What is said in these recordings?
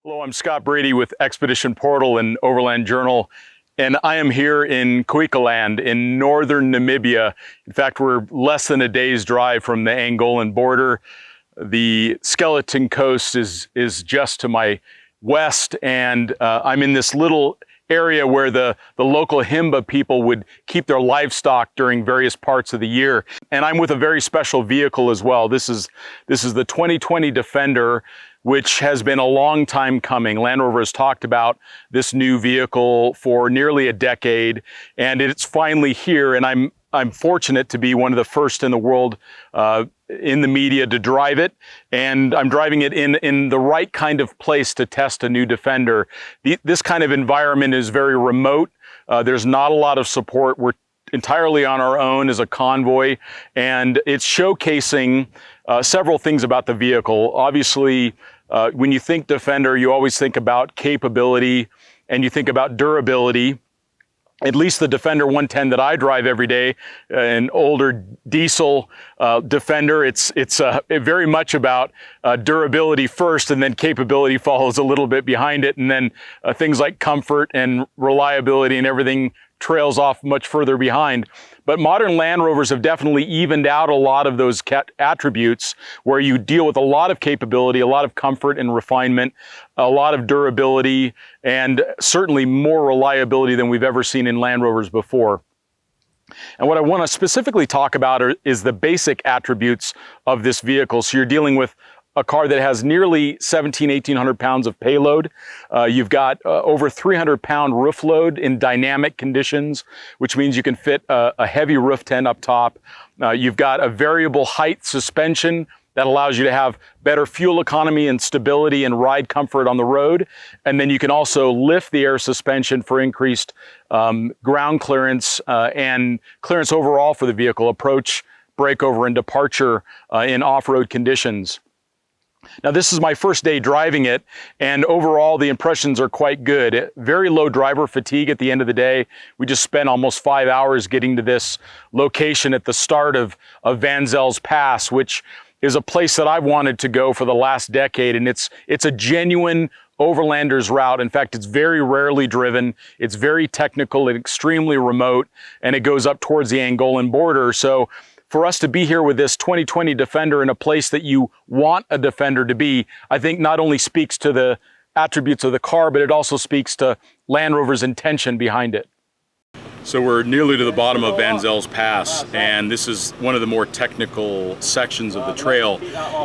Hello, I'm Scott Brady with Expedition Portal and Overland Journal, and I am here in Land in northern Namibia. In fact, we're less than a day's drive from the Angolan border. The Skeleton Coast is just to my west, and I'm in this little area where the local Himba people would keep their livestock during various parts of the year. And I'm with a very special vehicle as well. This is the 2020 Defender, which has been a long time coming. Land Rover has talked about this new vehicle for nearly a decade, and it's finally here. And I'm fortunate to be one of the first in the world in the media to drive it, and I'm driving it in the right kind of place to test a new Defender. This kind of environment is very remote. There's not a lot of support. We're entirely on our own as a convoy, and it's showcasing several things about the vehicle. Obviously, when you think Defender, you always think about capability and you think about durability. At least the Defender 110 that I drive every day, an older diesel Defender, it's very much about durability first, and then capability follows a little bit behind it, and then things like comfort and reliability and everything trails off much further behind. But modern Land Rovers have definitely evened out a lot of those attributes, where you deal with a lot of capability, a lot of comfort and refinement, a lot of durability, and certainly more reliability than we've ever seen in Land Rovers before. And what I want to specifically talk about is the basic attributes of this vehicle. So you're dealing with a car that has nearly 1,800 pounds of payload. You've got over 300-pound roof load in dynamic conditions, which means you can fit a heavy roof tent up top. You've got a variable height suspension that allows you to have better fuel economy and stability and ride comfort on the road. And then you can also lift the air suspension for increased ground clearance and clearance overall for the vehicle, approach, breakover, and departure in off-road conditions. Now, this is my first day driving it, and overall the impressions are quite good. Very low driver fatigue at the end of the day. We just spent almost 5 hours getting to this location at the start of Van Zel's Pass, which is a place that I've wanted to go for the last decade, and it's a genuine overlander's route. In fact, it's very rarely driven. It's very technical and extremely remote, and it goes up towards the Angolan border. So for us to be here with this 2020 Defender in a place that you want a Defender to be, I think not only speaks to the attributes of the car, but it also speaks to Land Rover's intention behind it. So we're nearly to the bottom of Van Zel's Pass, and this is one of the more technical sections of the trail.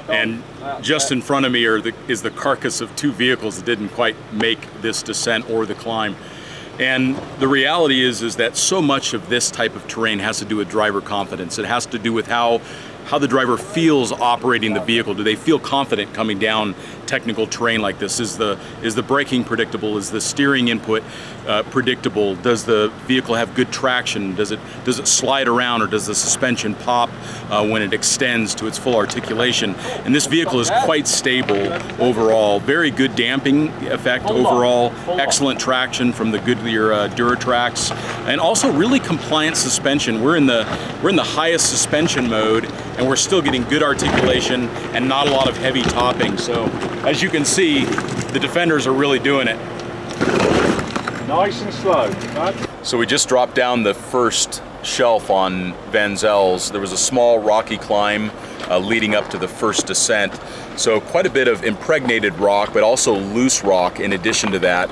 And just in front of me is the carcass of two vehicles that didn't quite make this descent or the climb. And the reality is that so much of this type of terrain has to do with driver confidence. It has to do with how the driver feels operating the vehicle. Do they feel confident coming down technical terrain like this? Is the braking predictable? Is the steering input predictable? Does the vehicle have good traction? Does it slide around, or does the suspension pop when it extends to its full articulation? And this vehicle is quite stable overall. Very good damping effect overall. Excellent traction from the Goodyear Duratrax, and also really compliant suspension. We're in the highest suspension mode, and we're still getting good articulation and not a lot of heavy topping. So as you can see, the Defenders are really doing it. Nice and slow. So we just dropped down the first shelf on Van Zel's. There was a small rocky climb leading up to the first descent. So quite a bit of impregnated rock, but also loose rock in addition to that,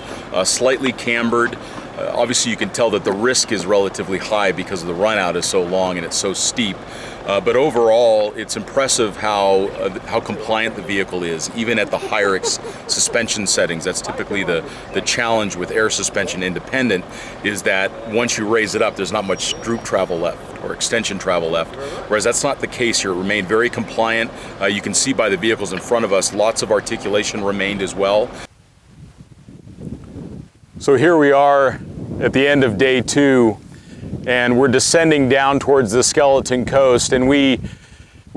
slightly cambered. Obviously you can tell that the risk is relatively high because the run out is so long and it's so steep. But overall, it's impressive how compliant the vehicle is, even at the higher suspension settings. That's typically the challenge with air suspension independent, is that once you raise it up, there's not much droop travel left or extension travel left. Whereas that's not the case here. It remained very compliant. You can see by the vehicles in front of us, lots of articulation remained as well. So here we are at the end of day 2. And we're descending down towards the Skeleton Coast, and we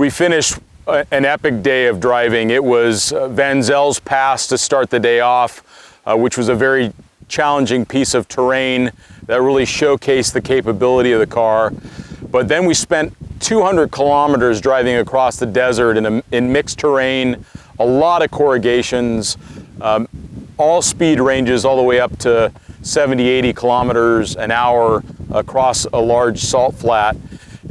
finished an epic day of driving. It was Van Zel's Pass to start the day off, which was a very challenging piece of terrain that really showcased the capability of the car. But then we spent 200 kilometers driving across the desert in mixed terrain, a lot of corrugations, all speed ranges all the way up to 70, 80 kilometers an hour across a large salt flat.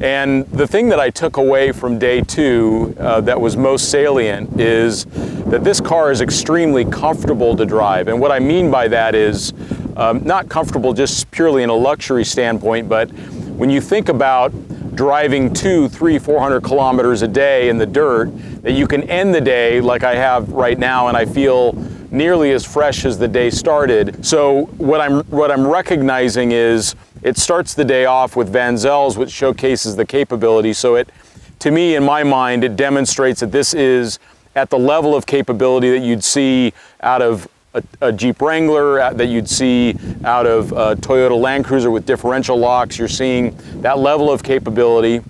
And the thing that I took away from day 2 that was most salient is that this car is extremely comfortable to drive. And what I mean by that is not comfortable just purely in a luxury standpoint, but when you think about driving 200, 300, 400 kilometers a day in the dirt, that you can end the day like I have right now, and I feel nearly as fresh as the day started. So what I'm recognizing is it starts the day off with Van Zels, which showcases the capability. So it, to me, in my mind, it demonstrates that this is at the level of capability that you'd see out of a Jeep Wrangler, that you'd see out of a Toyota Land Cruiser with differential locks. You're seeing that level of capability.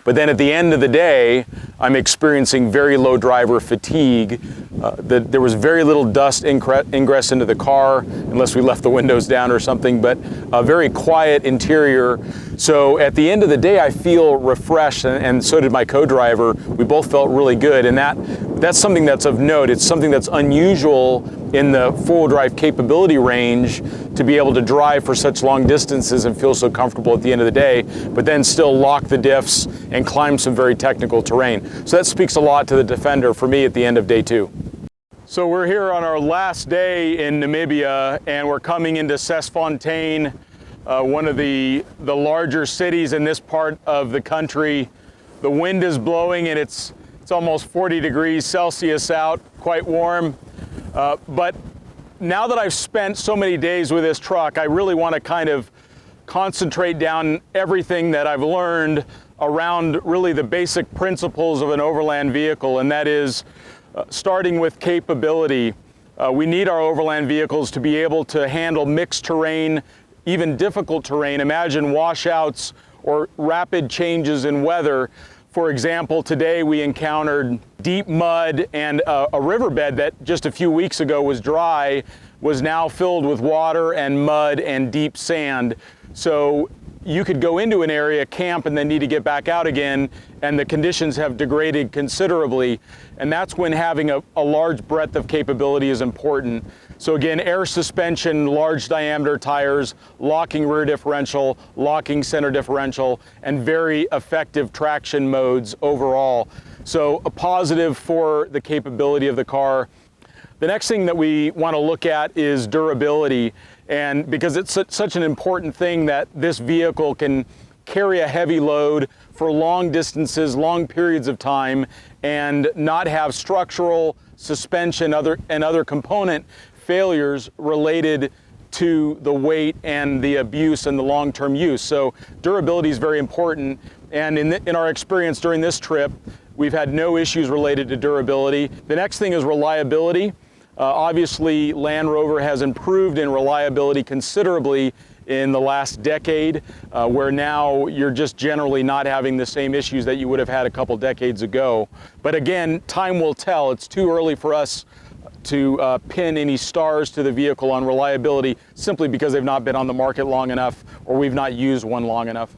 But then at the end of the day, I'm experiencing very low driver fatigue. There was very little dust ingress into the car, unless we left the windows down or something, but a very quiet interior. So at the end of the day, I feel refreshed, and so did my co-driver. We both felt really good, and that's something that's of note. It's something that's unusual in the four-wheel drive capability range to be able to drive for such long distances and feel so comfortable at the end of the day, but then still lock the diffs and climb some very technical terrain. So that speaks a lot to the Defender for me at the end of day 2. So we're here on our last day in Namibia, and we're coming into Sesfontein, one of the larger cities in this part of the country. The wind is blowing and it's almost 40 degrees Celsius out, quite warm. But now that I've spent so many days with this truck, I really want to kind of concentrate down everything that I've learned around really the basic principles of an overland vehicle, and that is starting with capability. We need our overland vehicles to be able to handle mixed terrain, even difficult terrain. Imagine washouts or rapid changes in weather. For example, today we encountered deep mud, and a riverbed that just a few weeks ago was dry was now filled with water and mud and deep sand. So you could go into an area, camp, and then need to get back out again, and the conditions have degraded considerably. And that's when having a large breadth of capability is important. So again, air suspension, large diameter tires, locking rear differential, locking center differential, and very effective traction modes overall. So a positive for the capability of the car. The next thing that we want to look at is durability. And because it's such an important thing that this vehicle can carry a heavy load for long distances, long periods of time, and not have structural, suspension, and other component failures related to the weight and the abuse and the long-term use. So durability is very important. And in our experience during this trip, we've had no issues related to durability. The next thing is reliability. Obviously, Land Rover has improved in reliability considerably in the last decade, where now you're just generally not having the same issues that you would have had a couple decades ago. But again, time will tell. It's too early for us to pin any stars to the vehicle on reliability, simply because they've not been on the market long enough, or we've not used one long enough.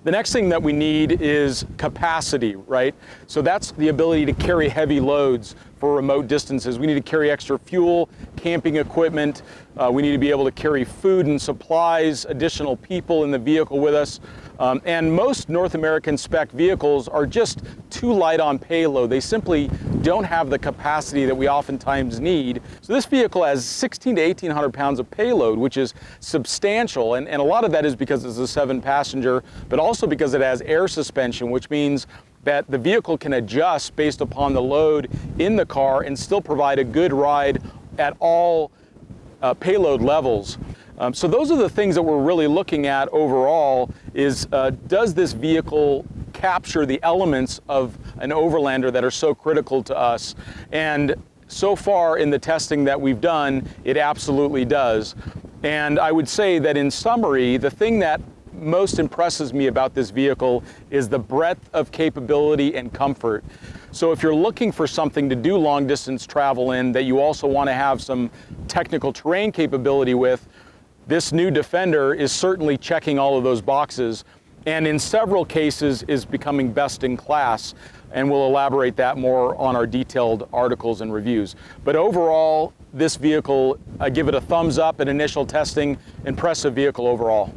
The next thing that we need is capacity, right? So that's the ability to carry heavy loads for remote distances. We need to carry extra fuel, camping equipment. We need to be able to carry food and supplies, additional people in the vehicle with us. And most North American spec vehicles are just too light on payload. They simply don't have the capacity that we oftentimes need. So this vehicle has 1,600 to 1,800 pounds of payload, which is substantial. And a lot of that is because it's a 7-passenger, but also because it has air suspension, which means that the vehicle can adjust based upon the load in the car and still provide a good ride at all payload levels. So those are the things that we're really looking at overall is, does this vehicle capture the elements of an Overlander that are so critical to us? And so far in the testing that we've done, it absolutely does. And I would say that in summary, the thing that most impresses me about this vehicle is the breadth of capability and comfort. So if you're looking for something to do long distance travel in that you also want to have some technical terrain capability with, this new Defender is certainly checking all of those boxes. and in several cases is becoming best in class. And we'll elaborate that more on our detailed articles and reviews. But overall, this vehicle, I give it a thumbs up at initial testing. Impressive vehicle overall.